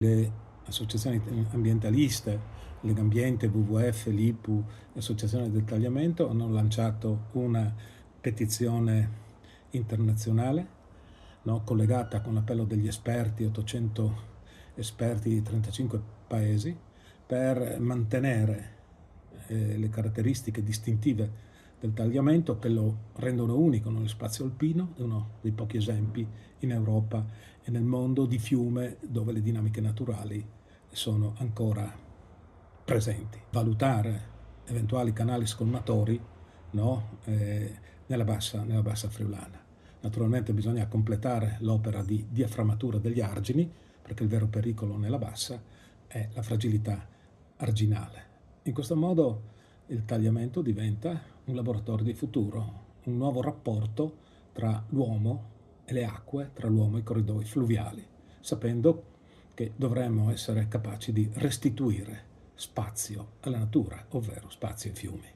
Le associazioni ambientaliste, Legambiente, WWF, l'IPU, l'Associazione del Tagliamento hanno lanciato una petizione internazionale, no, collegata con l'appello degli esperti, 800 esperti di 35 paesi, per mantenere le caratteristiche distintive del tagliamento che lo rendono unico nello spazio alpino, è uno dei pochi esempi in Europa e nel mondo di fiume dove le dinamiche naturali sono ancora presenti. Valutare eventuali canali scolmatori, no, nella bassa friulana. Naturalmente bisogna completare l'opera di diaframmatura degli argini, perché il vero pericolo nella bassa è la fragilità arginale. In questo modo il tagliamento diventa un laboratorio di futuro, un nuovo rapporto tra l'uomo e le acque, tra l'uomo e i corridoi fluviali, sapendo che dovremmo essere capaci di restituire spazio alla natura, ovvero spazio ai fiumi.